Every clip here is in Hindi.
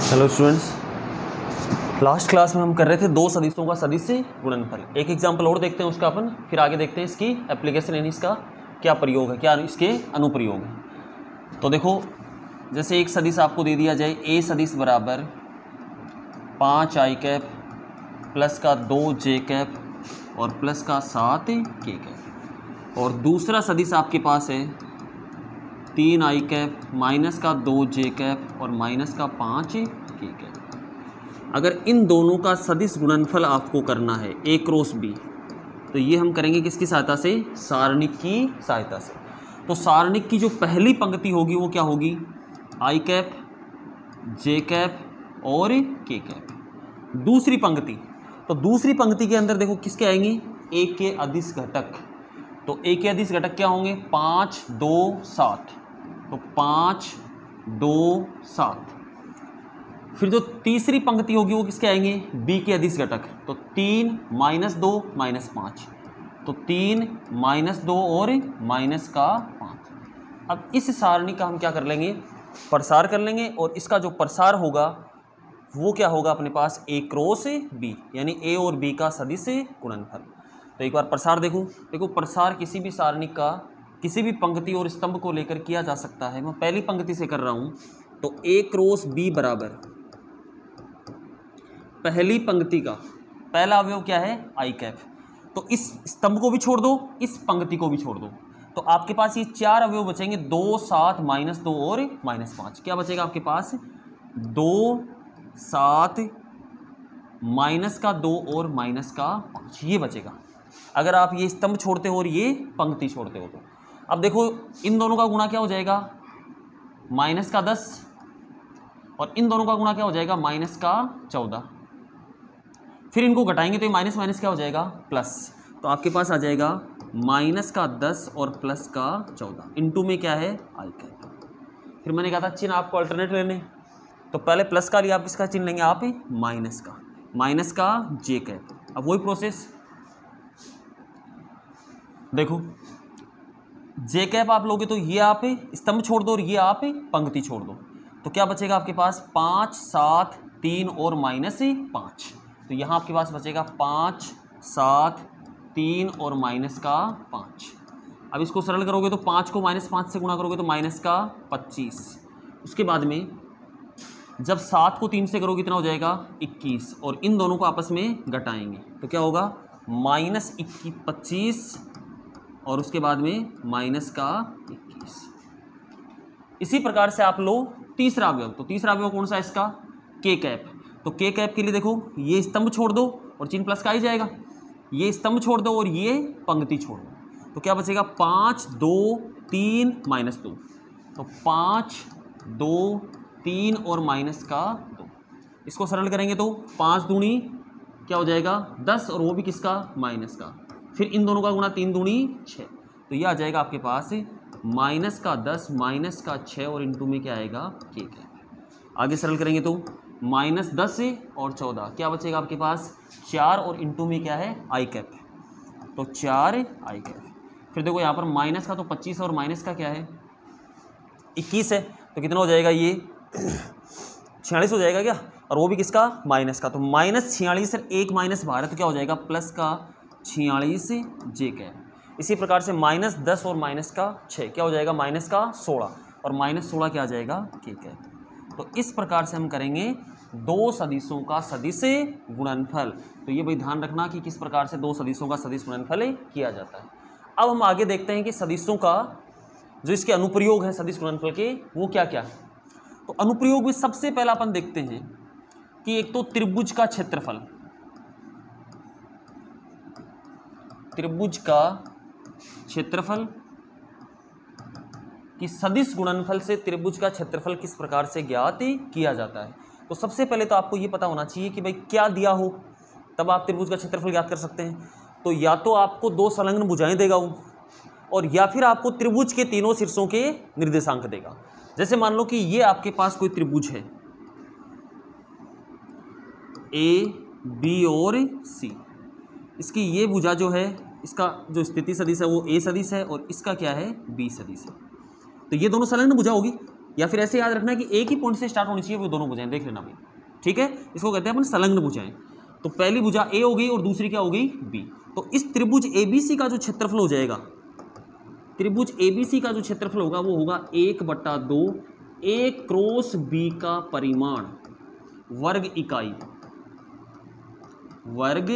हेलो स्टूडेंट्स, लास्ट क्लास में हम कर रहे थे दो सदिशों का सदिश गुणनफल। एक एग्जांपल और देखते हैं उसका अपन, फिर आगे देखते हैं इसकी एप्लीकेशन यानी इसका क्या प्रयोग है, क्या इसके अनुप्रयोग है। तो देखो, जैसे एक सदिश आपको दे दिया जाए ए सदिश बराबर 5 i कैप प्लस का 2 j कैप और प्लस का 7 k कैप, और दूसरा सदिश आपके पास है 3 i कैप माइनस का 2 j कैप और माइनस का 5 k कैप। अगर इन दोनों का सदिश गुणनफल आपको करना है a क्रॉस b, तो ये हम करेंगे किसकी सहायता से? सारणिक की सहायता से। तो सारणिक की जो पहली पंक्ति होगी वो क्या होगी? i कैप j कैप और k कैप। दूसरी पंक्ति, तो दूसरी पंक्ति के अंदर देखो किसके आएंगे? a के अदिश घटक। तो a के अदिश घटक क्या होंगे? 5 2 7, तो 5 2 7। फिर जो तीसरी पंक्ति होगी वो किसके आएंगे? b के अदिश घटक। तो 3 -2 -5, तो 3 -2 और माइनस का 5। अब इस सारणी का हम क्या कर लेंगे? प्रसार कर लेंगे, और इसका जो प्रसार होगा वो क्या होगा अपने पास? a क्रॉस b, यानी a और b का सदिश गुणनफल। तो एक बार प्रसार देखो, प्रसार किसी भी सारणी का किसी भी पंक्ति और स्तंभ को लेकर किया जा सकता है। मैं पहली पंक्ति से कर रहा हूं, तो a क्रॉस b बराबर पहली पंक्ति का पहला अवयव क्या है? i cap. तो इस स्तंभ को भी छोड़ दो, इस पंक्ति को भी छोड़ दो, तो आपके पास ये चार अवयव बचेंगे। 2 7 -2 और -5। क्या बचेगा आपके पास? 2 7 माइनस का 2 और माइनस का 5, ये बचेगा अगर आप ये स्तंभ छोड़ते हो और ये पंक्ति छोड़ते हो। तो अब देखो, इन दोनों का गुणा क्या हो जाएगा? माइनस का 10, और इन दोनों का गुणा क्या हो जाएगा? माइनस का 14। फिर इनको घटाएंगे तो ये माइनस माइनस क्या हो जाएगा? प्लस। तो आपके पास आ जाएगा माइनस का 10 और प्लस का 14, इनटू में क्या है? आई कैप। फिर मैंने कहा था चिन्ह आपको अल्टरनेट लेने, तो पहले प्लस का लिया, आप किसका चिन्ह लेंगे? आप माइनस का जे कैप। अब वही प्रोसेस देखो, जे कैप आप लोगे तो ये आप स्तंभ छोड़ दो और ये आप पंक्ति छोड़ दो, तो क्या बचेगा आपके पास? 5 7 3 और -5। तो यहाँ आपके पास बचेगा 5 7 3 और माइनस का 5। अब इसको सरल करोगे तो 5 को -5 से गुणा करोगे तो माइनस का 25। उसके बाद में जब 7 को 3 से करोगे कितना हो जाएगा? 21, और इन दोनों को आपस में घटाएंगे तो क्या होगा? -25 और उसके बाद में माइनस का 21। इसी प्रकार से आप लो तीसरा अवयव। तो तीसरा अवयव कौन सा है इसका? के कैप। तो के कैप के लिए देखो, ये स्तंभ छोड़ दो और चिन्ह प्लस का ही जाएगा, ये स्तंभ छोड़ दो और ये पंक्ति छोड़ दो, तो क्या बचेगा? 5 2 3 -2, तो 5 2 3 और माइनस का 2। इसको सरल करेंगे तो 5 दूनी क्या हो जाएगा? 10, और वो भी किसका? माइनस का। फिर इन दोनों का गुणा 3 दूनी 6, तो ये आ जाएगा आपके पास माइनस का 10 माइनस का 6 और इनटू में क्या आएगा? के कैप। आगे सरल करेंगे तो -10 और 14, क्या बचेगा आपके पास? 4, और इनटू में क्या है? आई कैप, तो 4 आई कैप। फिर देखो यहाँ पर माइनस का तो 25 और माइनस का क्या है? 21 है, तो कितना हो जाएगा? ये 46 हो जाएगा क्या? और वो भी किसका? माइनस का। तो -46 से एक माइनस बाहर है, तो क्या हो जाएगा? प्लस का 46 जे कैप। इसी प्रकार से -10 और माइनस का 6 क्या हो जाएगा? माइनस का 16, और -16 क्या आ जाएगा? के कैप। तो इस प्रकार से हम करेंगे दो सदिशों का सदिश गुणनफल। तो ये भाई ध्यान रखना कि किस प्रकार से दो सदिशों का सदिश गुणनफल किया जाता है। अब हम आगे देखते हैं कि सदिशों का जो इसके अनुप्रयोग है सदिश गुणनफल के, वो क्या क्या है। तो अनुप्रयोग में सबसे पहला अपन देखते हैं कि एक तो त्रिभुज का क्षेत्रफल, त्रिभुज का क्षेत्रफल कि सदिश गुणनफल से त्रिभुज का क्षेत्रफल किस प्रकार से ज्ञात किया जाता है। तो सबसे पहले तो आपको ये पता होना चाहिए कि भाई क्या दिया हो तब आप त्रिभुज का क्षेत्रफल ज्ञात कर सकते हैं। तो या तो आपको दो संलग्न भुजाएं देगा वो, और या फिर आपको त्रिभुज के तीनों शीर्षों के निर्देशांक देगा। जैसे मान लो कि ये आपके पास कोई त्रिभुज है ए बी और सी, इसकी ये भुजा जो है, इसका जो स्थिति सदिश है वो ए सदिश है और इसका क्या है? बी सदिश है। तो ये दोनों संलग्न भुजा होगी, या फिर ऐसे याद रखना कि एक ही पॉइंट से स्टार्ट होनी चाहिए वो दोनों भुजाएं, देख लेना भाई, ठीक है। इसको कहते हैं अपन संलग्न भुजाएं। तो पहली भुजा ए हो गई और दूसरी क्या हो गई बी। तो इस त्रिभुज ABC का जो क्षेत्रफल हो जाएगा, त्रिभुज ABC का जो क्षेत्रफल होगा वो होगा 1/2 A क्रॉस B का परिमाण वर्ग इकाई, वर्ग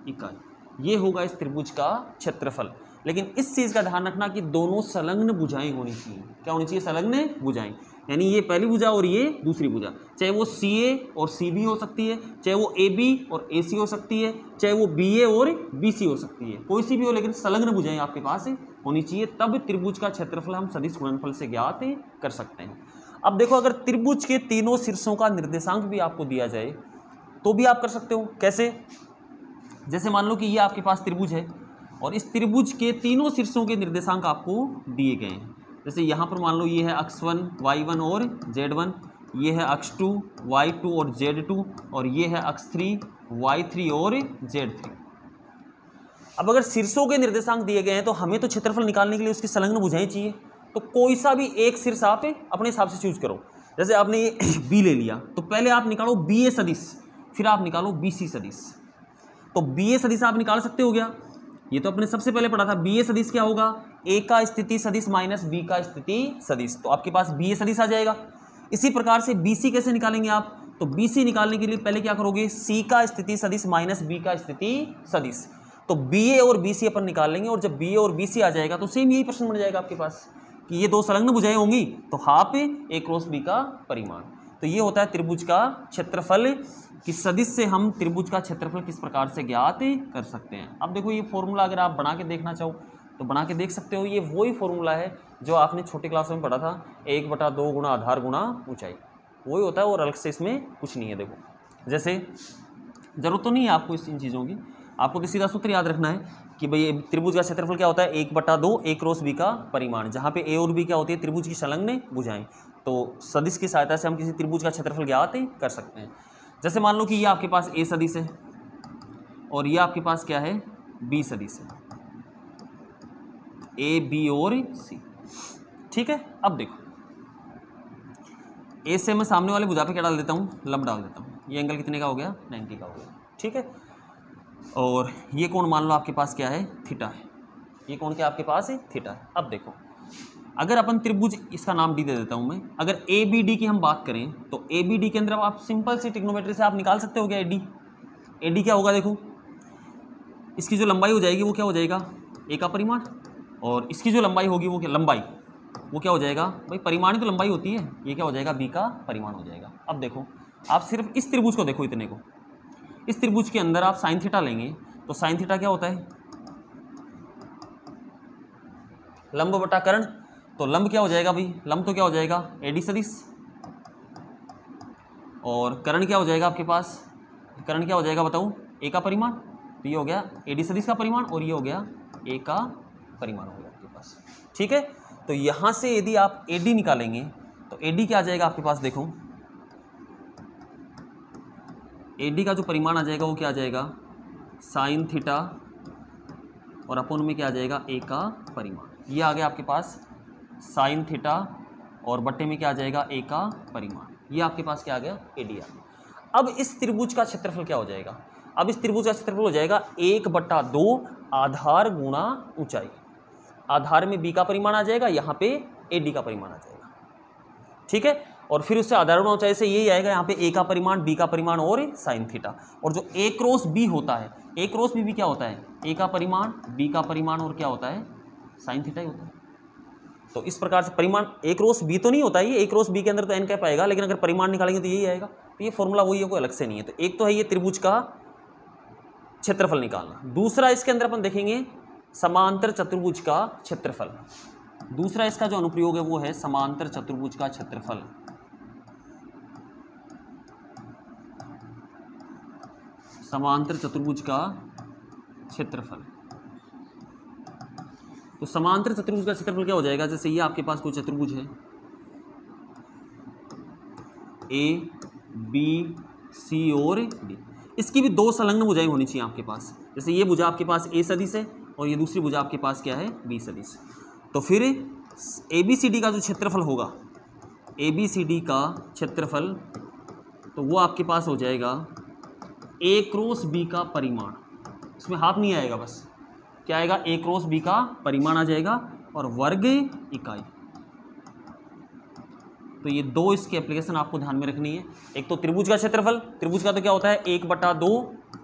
इकाई, ये होगा इस त्रिभुज का क्षेत्रफल। लेकिन इस चीज का ध्यान रखना कि दोनों संलग्न भुजाएं होनी चाहिए। क्या होनी चाहिए? संलग्न भुजाएं, यानी ये पहली भुजा और ये दूसरी भुजा, चाहे वो CA और CB हो सकती है, चाहे वो AB और AC हो सकती है, चाहे वो BA और BC हो सकती है, कोई सी भी हो, लेकिन संलग्न भुजाएं आपके पास होनी चाहिए, तब त्रिभुज का क्षेत्रफल हम सदिश गुणनफल से ज्ञात कर सकते हैं। अब देखो, अगर त्रिभुज के तीनों शीर्षों का निर्देशांक भी आपको दिया जाए तो भी आप कर सकते हो। कैसे? जैसे मान लो कि ये आपके पास त्रिभुज है और इस त्रिभुज के तीनों शीर्षों के निर्देशांक आपको दिए गए हैं। जैसे यहाँ पर मान लो ये है अक्ष 1 y1 और z1, ये है अक्ष 2 y2 और z2, और ये है अक्ष 3 y3 और z3। अब अगर शीर्षों के निर्देशांक दिए गए हैं तो हमें तो क्षेत्रफल निकालने के लिए उसकी संलग्न भुजाएं चाहिए, तो कोई सा भी एक शीर्ष आप अपने हिसाब से चूज करो। जैसे आपने ये B ले लिया तो पहले आप निकालो BA सदिश, फिर आप निकालो BC सदिश। तो BA सदिश आप निकाल सकते हो क्या? ये तो अपने सबसे पहले पढ़ा था। BA सदिश क्या होगा? A का स्थिति सदिश माइनस B का स्थिति सदिश, तो आपके पास BA सदिश आ जाएगा। इसी प्रकार से BC कैसे निकालेंगे आप? तो BC निकालने के लिए पहले क्या करोगे? C का स्थिति सदिश माइनस B का स्थिति सदिश, तो BA और BC अपन निकाल लेंगे, और जब BA और BC आ जाएगा तो सेम यही प्रश्न बन जाएगा आपके पास कि ये दो संलग्न भुजाएं होंगी तो हाफ A क्रॉस B का परिमाण। तो ये होता है त्रिभुज का क्षेत्रफल, कि सदिश से हम त्रिभुज का क्षेत्रफल किस प्रकार से ज्ञात कर सकते हैं। अब देखो, ये फॉर्मूला अगर आप बना के देखना चाहो तो बना के देख सकते हो। ये वही फॉर्मूला है जो आपने छोटी क्लास में पढ़ा था, 1/2 गुणा आधार गुणा ऊंचाई, वही होता है, और अलग से इसमें कुछ नहीं है। देखो, जैसे जरूरत तो नहीं है आपको इन चीज़ों की, आपको तो सीधा सूत्र याद रखना है कि भाई त्रिभुज का क्षेत्रफल क्या होता है? 1/2 A क्रॉस B का परिमाण, जहाँ पे A और B क्या होती है? त्रिभुज की संलग्न भुजाएं। तो सदिश की सहायता से हम किसी त्रिभुज का क्षेत्रफल ज्ञात कर सकते हैं। जैसे मान लो कि ये आपके पास A सदिश है और ये आपके पास क्या है? B सदिश है, A B और C, ठीक है। अब देखो, A से मैं सामने वाले भुजा पे क्या डाल देता हूँ? लंब डाल देता हूँ। ये एंगल कितने का हो गया? 90 का हो गया, ठीक है। और ये कोण मान लो आपके पास क्या है? थीटा है। ये कोण क्या आपके पास है? थीटा है। अब देखो, अगर अपन त्रिभुज, इसका नाम D दे देता हूं मैं, अगर ABD की हम बात करें तो ABD के अंदर आप सिंपल सी ट्रिग्नोमेट्री से आप निकाल सकते हो क्या? AD क्या होगा? देखो, इसकी जो लंबाई हो जाएगी वो क्या हो जाएगा? A का परिमाण, और इसकी जो लंबाई होगी वो क्या? लंबाई, वो क्या हो जाएगा? भाई परिमाण ही तो लंबाई होती है, ये क्या हो जाएगा? B का परिमाण हो जाएगा। अब देखो, आप सिर्फ इस त्रिभुज को देखो, इतने को, इस त्रिभुज के अंदर आप साइन थीटा लेंगे तो साइन थीटा क्या होता है? लंब बटा कर्ण, तो लंब क्या हो जाएगा भाई? लंब तो क्या हो जाएगा? AD सदिश, और कर्ण क्या हो जाएगा आपके पास? कर्ण क्या हो जाएगा बताओ? A का परिमाण, तो ये हो गया AD सदिश का परिमाण, और ये हो गया A का परिमाण हो गया आपके पास, ठीक है। तो यहां से यदि आप AD निकालेंगे तो AD क्या आ जाएगा आपके पास? देखो, AD का जो परिमाण आ जाएगा वो क्या आ जाएगा? साइन थीटा, और अपन में क्या आ जाएगा? A का परिमाण। ये आ गया आपके पास साइन थीटा, और बट्टे में क्या आ जाएगा? A का परिमाण। ये आपके पास क्या आ गया? AD आ गया। अब इस त्रिभुज का क्षेत्रफल क्या हो जाएगा? अब इस त्रिभुज का क्षेत्रफल हो जाएगा 1/2 आधार गुणा ऊंचाई। आधार में B का परिमाण आ जाएगा, यहाँ पे AD का परिमाण आ जाएगा, ठीक है। और फिर उससे आधार गुणा ऊंचाई से यही आएगा, यहाँ पे A का परिमाण, B का परिमाण और साइन थीटा। और जो A क्रॉस B होता है, A क्रॉस B भी क्या होता है? A का परिमाण, B का परिमाण, और क्या होता है? साइन थीटा ही होता है। तो इस प्रकार से परिमाण A क्रॉस B तो नहीं होता है, ये A क्रॉस B के अंदर तो n कैप आएगा, लेकिन अगर परिमाण निकालेंगे तो यही आएगा। तो ये फॉर्मूला वही है, कोई अलग से नहीं है। तो एक तो है ये त्रिभुज का क्षेत्रफल निकालना, दूसरा इसके अंदर अपन देखेंगे समांतर चतुर्भुज का क्षेत्रफल। दूसरा इसका जो अनुप्रयोग है वो है समांतर चतुर्भुज का क्षेत्रफल। समांतर चतुर्भुज का क्षेत्रफल, तो समांतर चतुर्भुज का क्षेत्रफल क्या हो जाएगा? जैसे ये आपके पास कोई चतुर्भुज है A B C और D, इसकी भी दो संलग्न भुजाएं होनी चाहिए आपके पास। जैसे ये भुजा आपके पास A सदिश है और ये दूसरी भुजा आपके पास क्या है? B सदिश। तो फिर ABCD का जो क्षेत्रफल होगा ABCD का क्षेत्रफल, तो वो आपके पास हो जाएगा A क्रॉस B का परिमाण, इसमें हाफ नहीं आएगा, बस क्या आएगा, A क्रॉस B का परिमाण आ जाएगा और वर्ग इकाई। तो ये दो इसकी एप्लीकेशन आपको ध्यान में रखनी है। एक तो त्रिभुज का क्षेत्रफल, त्रिभुज का तो क्या होता है 1/2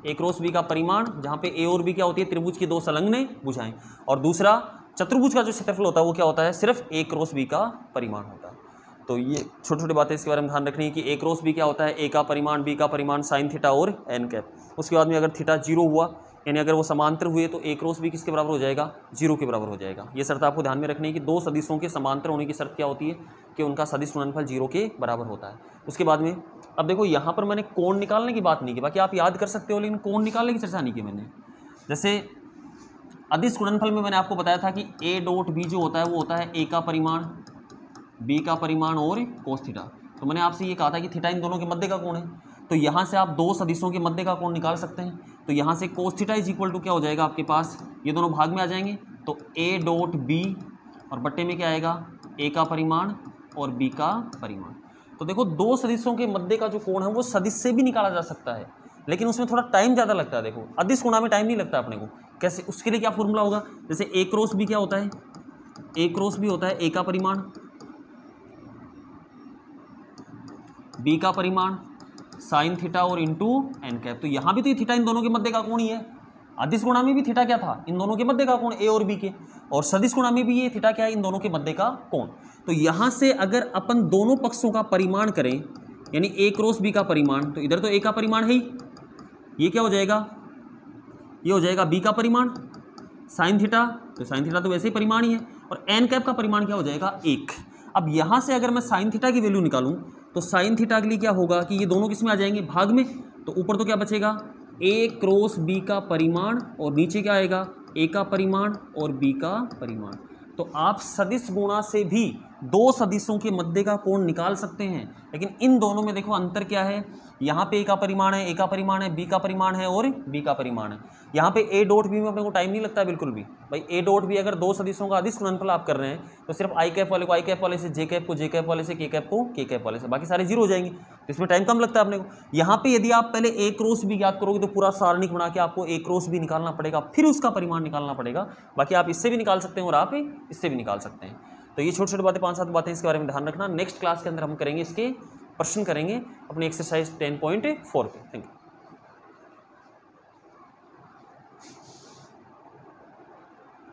A क्रॉस B का परिमाण, जहाँ पे A और B क्या होती है त्रिभुज की दो संलग्न भुजाएं, और दूसरा चतुर्भुज का जो क्षेत्रफल होता है वो क्या होता है सिर्फ A क्रॉस B का परिमाण होता है। तो ये छोटी छोटी बातें इसके बारे में ध्यान रखनी है कि A क्रॉस B क्या होता है, A का परिमाण, B का परिमाण साइन थीटा और एन कैप। उसके बाद में अगर थीटा 0 हुआ यानी अगर वो समांतर हुए तो A क्रॉस B किसके बराबर हो जाएगा, 0 के बराबर हो जाएगा। ये शर्त आपको ध्यान में रखनी है कि दो सदिशों के समांतर होने की शर्त क्या होती है कि उनका सदिश गुणनफल 0 के बराबर होता है। उसके बाद में अब देखो यहाँ पर मैंने कोण निकालने की बात नहीं की, बाकी आप याद कर सकते हो, लेकिन कोण निकालने की चर्चा नहीं की मैंने। जैसे अदिश गुणनफल में मैंने आपको बताया था कि A डॉट B जो होता है वो होता है A का परिमाण, B का परिमाण और कोस थीटा। तो मैंने आपसे ये कहा था कि थीटा इन दोनों के मध्य का कोण है, तो यहाँ से आप दो सदिशों के मध्य का कोण निकाल सकते हैं। तो यहाँ से cos theta is equal to क्या हो जाएगा आपके पास, ये दोनों भाग में आ जाएंगे, तो A डॉट B और बट्टे में क्या आएगा A का परिमाण और B का परिमाण। तो देखो दो सदिशों के मध्य का जो कोण है वो सदिश से भी निकाला जा सकता है, लेकिन उसमें थोड़ा टाइम ज़्यादा लगता है। देखो अदिश कोणा में टाइम नहीं लगता अपने को, कैसे, उसके लिए क्या फॉर्मूला होगा, जैसे A क्रॉस B क्या होता है, A क्रॉस B होता है A का परिमाण, B का परिमाण साइन थीटा और इंटू एन कैप। तो यहाँ भी तो ये थीटा इन दोनों के मध्य का कोण ही है। अदिश गुणा में भी थीटा क्या था, इन दोनों के मध्य का कोण A और B के, और सदिश गुणा में भी ये थीटा क्या है, इन दोनों के मध्य का कोण। तो यहाँ से अगर अपन दोनों पक्षों का परिमाण करें यानी A क्रॉस B का परिमाण, तो इधर तो A का परिमाण है ही, ये क्या हो जाएगा, ये हो जाएगा B का परिमाण साइन थीटा, तो साइन थीटा तो वैसे ही परिमाण ही है, और एन कैप का परिमाण क्या हो जाएगा 1। अब यहाँ से अगर मैं साइन थीटा की वैल्यू निकालूं तो साइन थीटा के लिए क्या होगा कि ये दोनों किस में आ जाएंगे, भाग में। तो ऊपर तो क्या बचेगा A क्रॉस B का परिमाण और नीचे क्या आएगा A का परिमाण और B का परिमाण। तो आप सदिश गुणा से भी दो सदिशों के मध्य का कोण निकाल सकते हैं, लेकिन इन दोनों में देखो अंतर क्या है, यहाँ पे A का परिमाण है, A का परिमाण है, B का परिमाण है और B का परिमाण है। यहाँ पे A डॉट B में अपने को टाइम नहीं लगता बिल्कुल भी भाई। A डॉट B अगर दो सदिशों का अदिश गुणनफल आप कर रहे हैं तो सिर्फ आई कैप वाले को आई कैप वाले से, जे कैप को जे कैप वाले से, के कैप को के कैप वाले से, बाकी सारे जीरो हो जाएंगे, तो इसमें टाइम कम लगता है अपने को। यहाँ पे यदि आप पहले A क्रॉस B याद करोगे तो पूरा सारणिक बना के आपको A क्रॉस B निकालना पड़ेगा, फिर उसका परिमाण निकालना पड़ेगा। बाकी आप इससे भी निकाल सकते हैं और आप इससे भी निकाल सकते हैं। तो ये छोटी छोटी बातें, 5-7 बातें इसके बारे में ध्यान रखना। नेक्स्ट क्लास के अंदर हम करेंगे इसके प्रश्न करेंगे अपनी एक्सरसाइज 10.4 पे। Thank you.